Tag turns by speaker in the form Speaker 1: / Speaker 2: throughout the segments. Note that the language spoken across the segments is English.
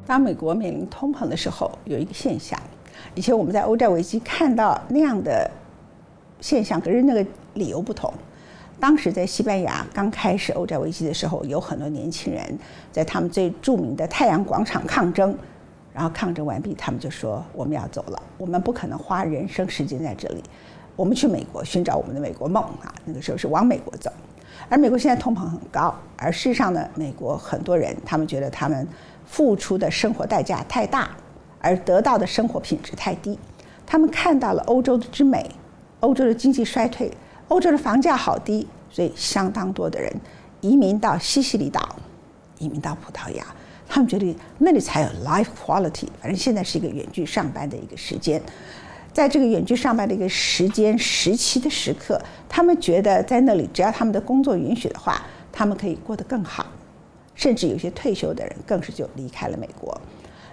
Speaker 1: 当美国面临通膨的时候，有一个现象，以前我们在欧债危机看到那样的现象，可是那个理由不同。当时在西班牙刚开始欧债危机的时候，有很多年轻人在他们最著名的太阳广场抗争，然后抗争完毕，他们就说我们要走了，我们不可能花人生时间在这里，我们去美国寻找我们的美国梦啊！那个时候是往美国走，而美国现在通膨很高，而事实上呢，美国很多人他们觉得他们付出的生活代价太大，而得到的生活品质太低，他们看到了欧洲之美，欧洲的经济衰退，欧洲的房价好低，所以相当多的人移民到西西里岛，移民到葡萄牙，他们觉得那里才有 life quality。反正现在是一个远距上班的一个时间，在这个远距上班的一个时期的时刻，他们觉得在那里只要他们的工作允许的话，他们可以过得更好，甚至有些退休的人更是就离开了美国。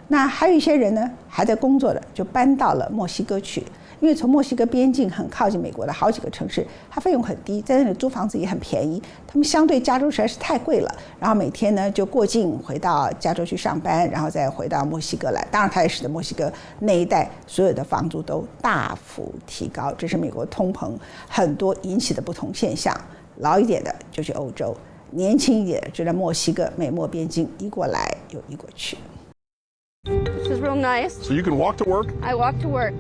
Speaker 1: 那还有一些人呢，还在工作的就搬到了墨西哥去，因为从墨西哥边境很靠近美国的好几个城市，它费用很低，在那里租房子也很便宜。他们相对加州实在是太贵了，然后每天呢就过境回到加州去上班，然后再回到墨西哥来。当然，它也使得墨西哥那一带所有的房租都大幅提高，这是美国通膨很多引起的不同现象。老一点的就去欧洲，年轻一点就在墨西哥美墨边境移过来又移过去。
Speaker 2: This is real nice.
Speaker 3: So you can walk to work?
Speaker 2: I walk to work.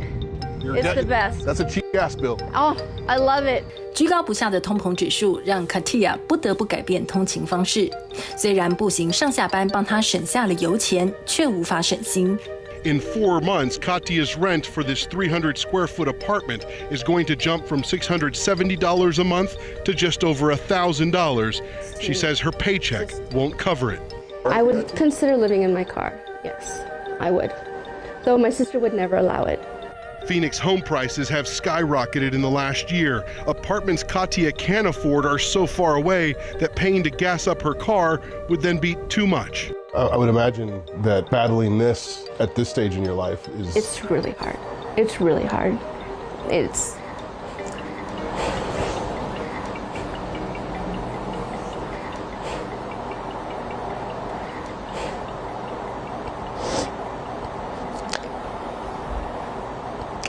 Speaker 2: It's the best.
Speaker 3: That's a cheap gas bill.
Speaker 2: Oh, I love it.
Speaker 4: 居高不下的通膨指数让 Katia 不得不改变通勤方式。虽然步行上下班帮她省下了油钱，却无法省心。
Speaker 5: In 4 months, Katia's rent for this 300-square-foot apartment is going to jump from $670 a month to just over $1,000. She says her paycheck won't cover it.
Speaker 2: I would consider living in my car. Yes, I would. Though my sister would never allow it.
Speaker 5: Phoenix home prices have skyrocketed in the last year. Apartments Katia can afford are so far away that paying to gas up her car would then be too much.
Speaker 3: I would imagine that battling this at this stage in your life is...
Speaker 2: It's really hard. It's really hard.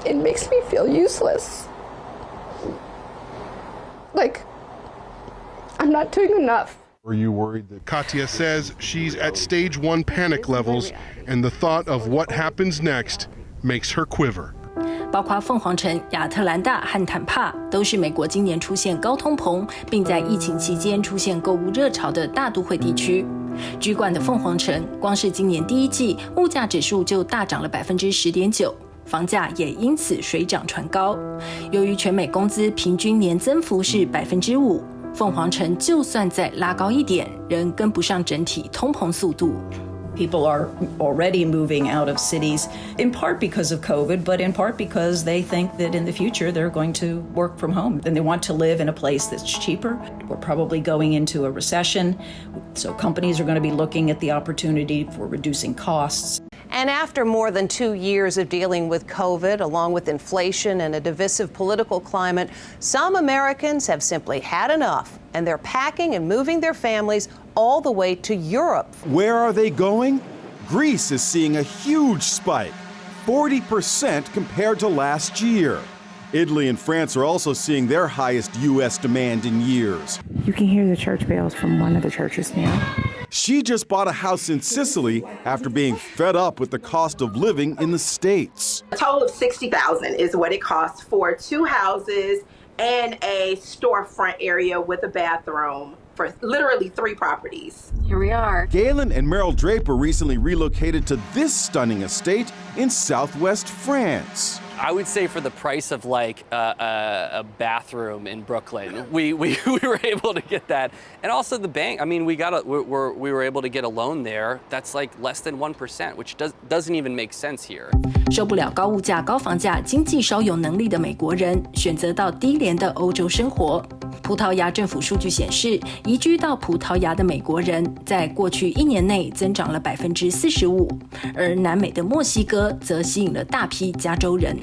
Speaker 2: It makes me feel useless. Like, I'm not doing enough.
Speaker 3: Were you worried that...
Speaker 5: Katia says she's at stage 1 panic levels, and the thought of what happens next makes her quiver.
Speaker 4: 包括凤凰城、亚特兰大和坦帕都是美国今年出现高通膨，并在疫情期间出现购物热潮的大都会地区。居冠的凤凰城，光是今年第一季物价指数就大涨了10.9%。房价也因此水涨船高。由于全美工资平均年增幅是5%，凤凰城就算再拉高一点，仍跟不上整体通膨速度。
Speaker 6: People are already moving out of cities, in part because of COVID, but in part because they think that in the future they're going to work from home and they want to live in a place that's cheaper. We're probably going into a recession, so companies are going to be looking at the opportunity for reducing costs.
Speaker 7: And after more than 2 years of dealing with COVID, along with inflation and a divisive political climate, some Americans have simply had enough, and they're packing and moving their families all the way to Europe.
Speaker 8: Where are they going? Greece is seeing a huge spike, 40% compared to last year. Italy and France are also seeing their highest U.S. demand in years.
Speaker 9: You can hear the church bells from one of the churches now.
Speaker 8: She just bought a house in Sicily after being fed up with the cost of living in the States.
Speaker 10: A total of $60,000 is what it costs for 2 houses and a storefront area with a bathroom for literally 3 properties.
Speaker 2: Here we are.
Speaker 8: Galen and Meryl Draper recently relocated to this stunning estate in southwest France.
Speaker 11: I would say for the price of like a bathroom in Brooklyn, we were able to get that, and also the bank. I mean, we were able to get a loan there that's like less than 1%, which doesn't even make sense here.
Speaker 4: 受不了高物价、高房价，经济稍有能力的美国人选择到低廉的欧洲生活。葡萄牙政府数据显示，移居到葡萄牙的美国人在过去1年内增长了45%，而南美的墨西哥则吸引了大批加州人。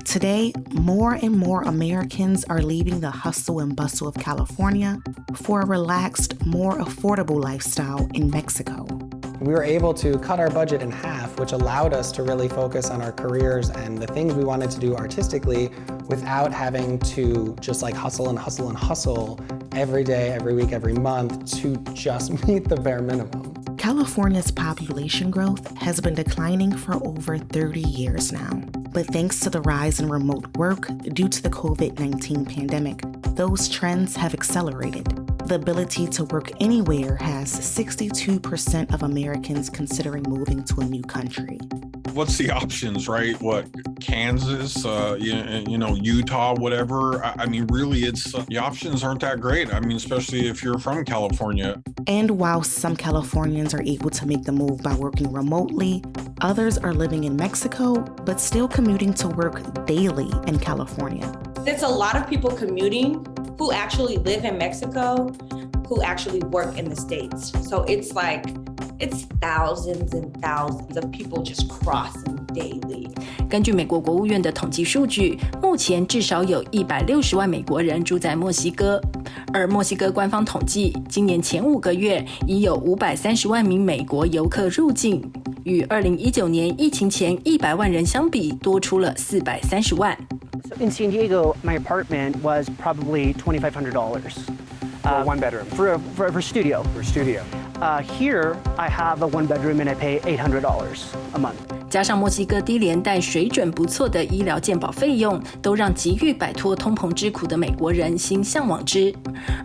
Speaker 9: Today, more and more Americans are leaving the hustle and bustle of California for a relaxed, more affordable lifestyle in Mexico.
Speaker 12: We were able to cut our budget in half, which allowed us to really focus on our careers and the things we wanted to do artistically without having to just like hustle and hustle and hustle every day, every week, every month to just meet the bare minimum.
Speaker 9: California's population growth has been declining for over 30 years now. But thanks to the rise in remote work due to the COVID-19 pandemic, those trends have accelerated. The ability to work anywhere has 62% of Americans considering moving to a new country.
Speaker 13: What's the options, right? What, Kansas, Utah, whatever. I mean, really, the options aren't that great. I mean, especially if you're from California.
Speaker 9: And while some Californians are able to make the move by working remotely, others are living in Mexico, but still commuting to work daily in California.
Speaker 14: There's a lot of people commuting who actually live in Mexico, who actually work in the States. So it's thousands and thousands of people just crossing daily.
Speaker 4: 根据美国国务院的统计数据，目前至少有160万美国人住在墨西哥，而墨西哥官方统计，今年前5个月已有530万名美国游客入境，与2019年疫情前100万人相比，多出了430万。
Speaker 15: In San Diego, my apartment was probably $2,500 for one bedroom for studio. For studio. Here, I have a one bedroom and I pay $800 a month.
Speaker 4: 加上墨西哥低连带水准不错的医疗健保费用，都让急于摆脱通膨之苦的美国人心向往之。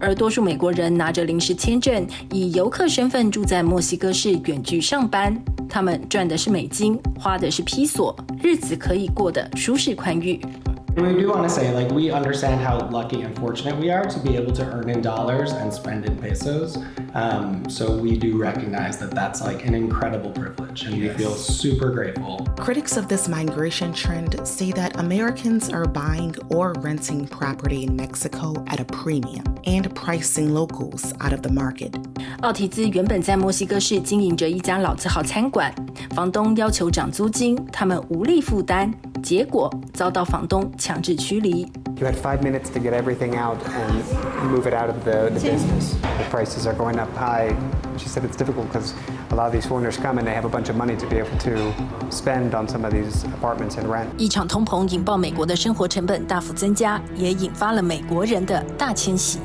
Speaker 4: 而多数美国人拿着临时签证，以游客身份住在墨西哥市远距上班，他们赚的是美金，花的是披索，日子可以过得舒适宽裕。
Speaker 12: We do want to say, we understand how lucky and fortunate we are to be able to earn in dollars and spend in pesos. So we do recognize that that's an incredible privilege, and we feel super grateful.
Speaker 9: Critics of this migration trend say that Americans are buying or renting property in Mexico at a premium and pricing locals out of the market.
Speaker 4: 奥提兹原本在墨西哥市经营着一家老字号餐馆，房东要求涨租金，他们无力负担，结果遭到房东强制驱离。
Speaker 15: You had 5 minutes to get everything out and move it out of the business. The prices are going up high. She said it's difficult because a lot of these foreigners come and they have a bunch of money to be able to spend on some of these apartments and rent.
Speaker 4: 一场通膨引爆美国的生活成本大幅增加，也引发了美国人的大迁徙。